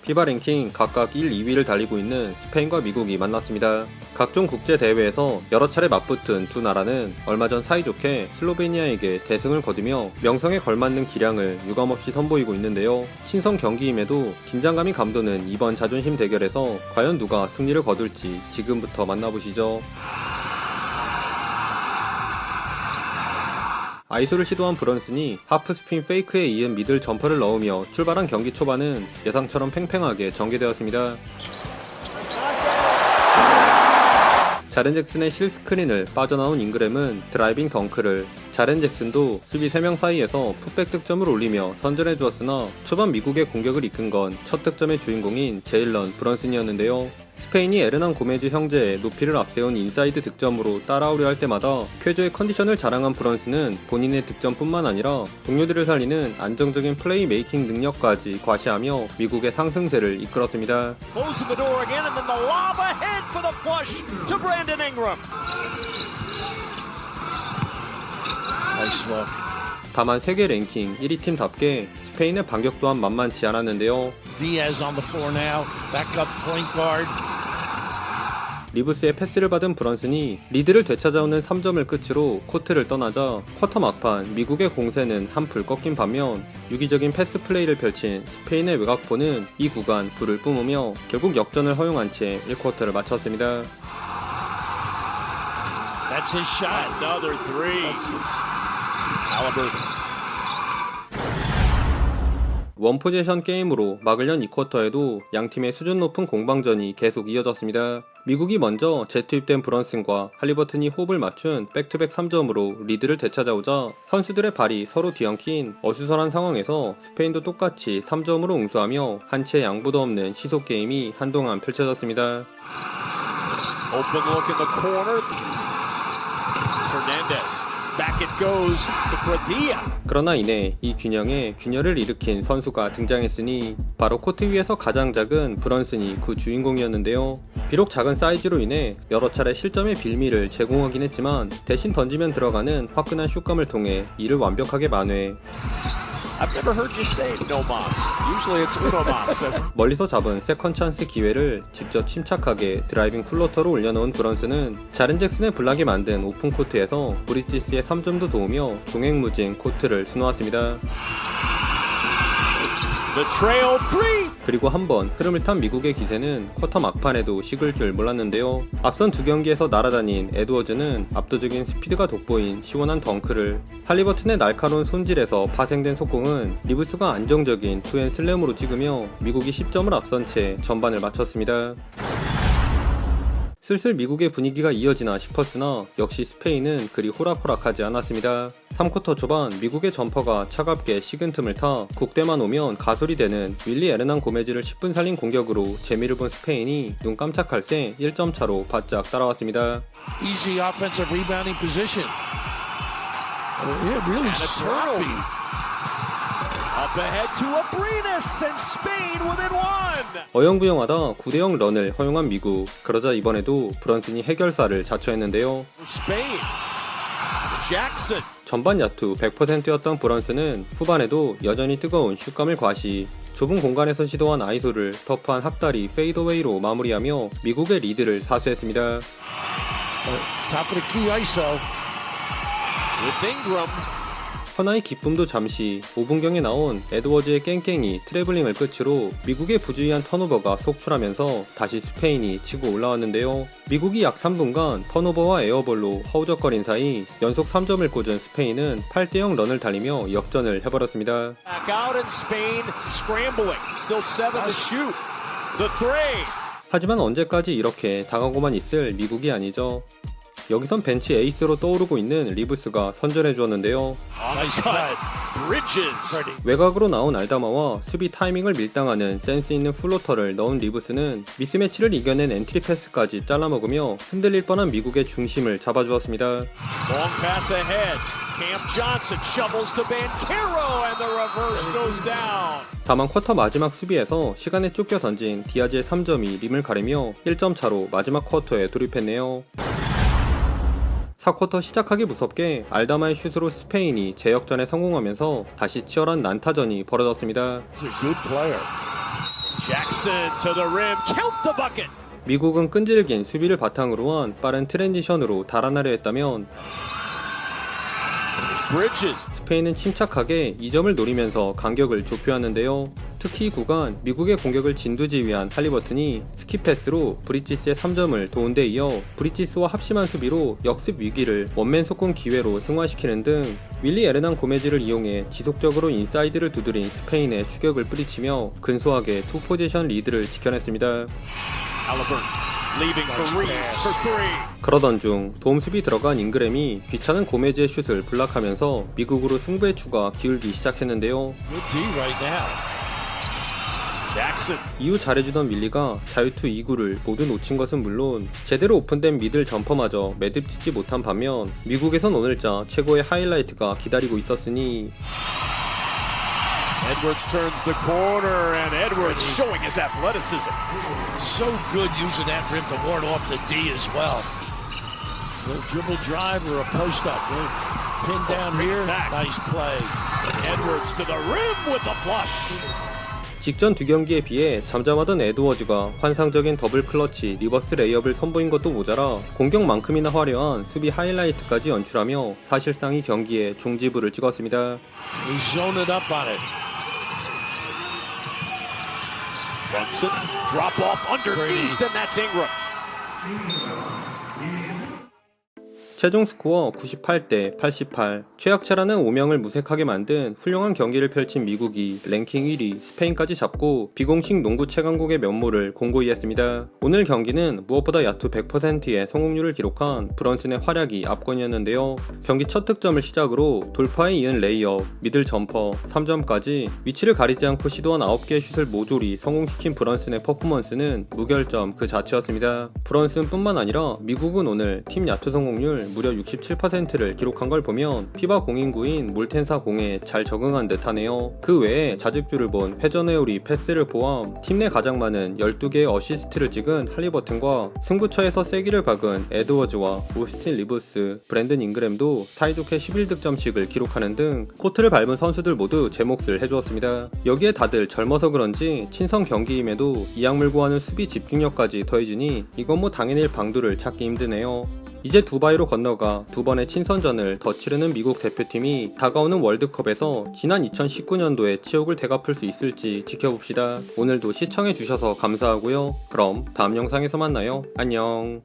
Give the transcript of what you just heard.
피바 랭킹 각각 1, 2위를 달리고 있는 스페인과 미국이 만났습니다. 각종 국제 대회에서 여러 차례 맞붙은 두 나라는 얼마 전 사이좋게 슬로베니아에게 대승을 거두며 명성에 걸맞는 기량을 유감없이 선보이고 있는데요. 친선 경기임에도 긴장감이 감도는 이번 자존심 대결에서 과연 누가 승리를 거둘지 지금부터 만나보시죠. 아이소를 시도한 브런슨이 하프스핀 페이크에 이은 미들 점퍼를 넣으며 출발한 경기 초반은 예상처럼 팽팽하게 전개되었습니다. 자렌 잭슨의 실스크린을 빠져나온 잉그램은 드라이빙 덩크를, 자렌 잭슨도 수비 3명 사이에서 풋백 득점을 올리며 선전해 주었으나 초반 미국의 공격을 이끈 건 첫 득점의 주인공인 제일런 브런슨이었는데요. 스페인이 에르난 고메즈 형제의 높이를 앞세운 인사이드 득점으로 따라오려 할 때마다 쾌조의 컨디션을 자랑한 브런슨은 본인의 득점뿐만 아니라 동료들을 살리는 안정적인 플레이 메이킹 능력까지 과시하며 미국의 상승세를 이끌었습니다. 다만 세계 랭킹 1위 팀답게 스페인의 반격 또한 만만치 않았는데요. 리브스의 패스를 받은 브런슨이 리드를 되찾아오는 3점을 끝으로 코트를 떠나자 쿼터 막판 미국의 공세는 한풀 꺾인 반면 유기적인 패스 플레이를 펼친 스페인의 외곽포는 이 구간 불을 뿜으며 결국 역전을 허용한 채 1쿼터를 마쳤습니다. That's his shot. Another three. 원포지션 게임으로 막을 연 2쿼터에도 양팀의 수준 높은 공방전이 계속 이어졌습니다. 미국이 먼저 재투입된 브런슨과 할리버튼이 호흡을 맞춘 백투백 3점으로 리드를 되찾아오자 선수들의 발이 서로 뒤엉킨 어수선한 상황에서 스페인도 똑같이 3점으로 응수하며 한 채 양보도 없는 시속 게임이 한동안 펼쳐졌습니다. Open look in the corner. Fernandez. Back it goes to Padilla. 그러나 이내 이 균형에 균열을 일으킨 선수가 등장했으니 바로 코트 위에서 가장 작은 브런슨이 그 주인공이었는데요. 비록 작은 사이즈로 인해 여러 차례 실점의 빌미를 제공하긴 했지만 대신 던지면 들어가는 화끈한 슛감을 통해 이를 완벽하게 만회. I've never heard you say no mas. Usually it's no mas. 멀리서 잡은 세컨 찬스 기회를 직접 침착하게 드라이빙 플로터로 올려놓은 브런슨은 자렌 잭슨의 블락이 만든 오픈 코트에서 브리지스의 3점도 도우며 종횡무진 코트를 수놓았습니다. 그리고 한번 흐름을 탄 미국의 기세는 쿼터 막판에도 식을 줄 몰랐는데요. 앞선 두 경기에서 날아다닌 에드워즈는 압도적인 스피드가 돋보인 시원한 덩크를, 할리버튼의 날카로운 손질에서 파생된 속공은 리브스가 안정적인 투앤 슬램으로 찍으며 미국이 10점을 앞선 채 전반을 마쳤습니다. 슬슬 미국의 분위기가 이어지나 싶었으나 역시 스페인은 그리 호락호락하지 않았습니다. 3쿼터 초반 미국의 점퍼가 차갑게 식은 틈을 타 국대만 오면 가솔이 되는 윌리 에르난 고메즈를 10분 살린 공격으로 재미를 본 스페인이 눈 깜짝할 새 1점 차로 바짝 따라왔습니다. Easy offensive rebounding position. Really sloppy. Up ahead to Abrinas and Spain within one. 어영부영하다 9대0 런을 허용한 미국. 그러자 이번에도 브런슨이 해결사를 자처했는데요. Spain. Jackson. 전반 야투 100%였던 브런슨은 후반에도 여전히 뜨거운 슛감을 과시, 좁은 공간에서 시도한 아이소를 터프한 학다리 페이더웨이로 마무리하며 미국의 리드를 사수했습니다. 허나의 기쁨도 잠시 5분경에 나온 에드워즈의 깽깽이 트래블링을 끝으로 미국의 부주의한 턴오버가 속출하면서 다시 스페인이 치고 올라왔는데요. 미국이 약 3분간 턴오버와 에어볼로 허우적거린 사이 연속 3점을 꽂은 스페인은 8대0 런을 달리며 역전을 해버렸습니다. 하지만 언제까지 이렇게 당하고만 있을 미국이 아니죠. 여기선 벤치 에이스로 떠오르고 있는 리브스가 선전해 주었는데요. 외곽으로 나온 알다마와 수비 타이밍을 밀당하는 센스 있는 플로터를 넣은 리브스는 미스매치를 이겨낸 엔트리 패스까지 잘라먹으며 흔들릴 뻔한 미국의 중심을 잡아주었습니다. 다만 쿼터 마지막 수비에서 시간에 쫓겨 던진 디아즈의 3점이 림을 가리며 1점 차로 마지막 쿼터에 돌입했네요. 4쿼터 시작하기 무섭게 알다마의 슛으로 스페인이 재역전에 성공하면서 다시 치열한 난타전이 벌어졌습니다. Jackson to the rim, count the bucket. 미국은 끈질긴 수비를 바탕으로 한 빠른 트랜지션으로 달아나려 했다면 Bridges. 스페인은 침착하게 2점을 노리면서 간격을 좁혀왔는데요. 특히 이 구간 미국의 공격을 진두지휘한 할리버튼이 스킵패스로 브리지스의 3점을 도운 데 이어 브리지스와 합심한 수비로 역습 위기를 원맨 속공 기회로 승화시키는 등 윌리 에르난 고메즈를 이용해 지속적으로 인사이드를 두드린 스페인의 추격을 뿌리치며 근소하게 투 포지션 리드를 지켜냈습니다. Halliburton leaving for Reeves for three. 그러던 중 도움 수비 들어간 잉그램이 귀찮은 고메즈의 슛을 블락하면서 미국으로 승부의 추가 기울기 시작했는데요. Good D right now. Jackson. 이후 잘해주던 윌리가 자유투 2구를 모두 놓친 것은 물론 제대로 오픈된 미들 점퍼마저 매듭짓지 못한 반면 미국에선 오늘자 최고의 하이라이트가 기다리고 있었으니 Edwards turns the corner and Edwards showing his athleticism. So good using that rim to ward off the D as well. No dribble drive or a post up. Pin down here. Nice play. Edwards to the rim with the flush. 직전 두 경기에 비해 잠잠하던 에드워즈가 환상적인 더블 클러치 리버스 레이업을 선보인 것도 모자라 공격만큼이나 화려한 수비 하이라이트까지 연출하며 사실상 이 경기에 종지부를 찍었습니다. We zone it up on it. Brunson drop off underneath and that's Ingram. 최종 스코어 98대 88, 최악체라는 오명을 무색하게 만든 훌륭한 경기를 펼친 미국이 랭킹 1위 스페인까지 잡고 비공식 농구 최강국의 면모를 공고히 했습니다. 오늘 경기는 무엇보다 야투 100%의 성공률을 기록한 브런슨의 활약이 압권이었는데요. 경기 첫 득점을 시작으로 돌파에 이은 레이업, 미들 점퍼, 3점까지 위치를 가리지 않고 시도한 9개의 슛을 모조리 성공시킨 브런슨의 퍼포먼스는 무결점 그 자체였습니다. 브런슨뿐만 아니라 미국은 오늘 팀 야투 성공률 무려 67%를 기록한 걸 보면 피바 공인구인 몰텐사 공에 잘 적응한 듯 하네요. 그 외에 자직주를 본 회전 회오리 패스를 포함 팀 내 가장 많은 12개의 어시스트를 찍은 할리버튼과 승부처에서 세기를 박은 에드워즈와 오스틴 리브스, 브랜든 잉그램도 사이좋게 11득점씩을 기록하는 등 코트를 밟은 선수들 모두 제 몫을 해주었습니다. 여기에 다들 젊어서 그런지 친선 경기임에도 이악물고 하는 수비 집중력까지 더해지니 이건 뭐 당연히 방도를 찾기 힘드네요. 이제 두바이로 건너가 두 번의 친선전을 더 치르는 미국 대표팀이 다가오는 월드컵에서 지난 2019년도의 치욕을 되갚을 수 있을지 지켜봅시다. 오늘도 시청해주셔서 감사하고요. 그럼 다음 영상에서 만나요. 안녕.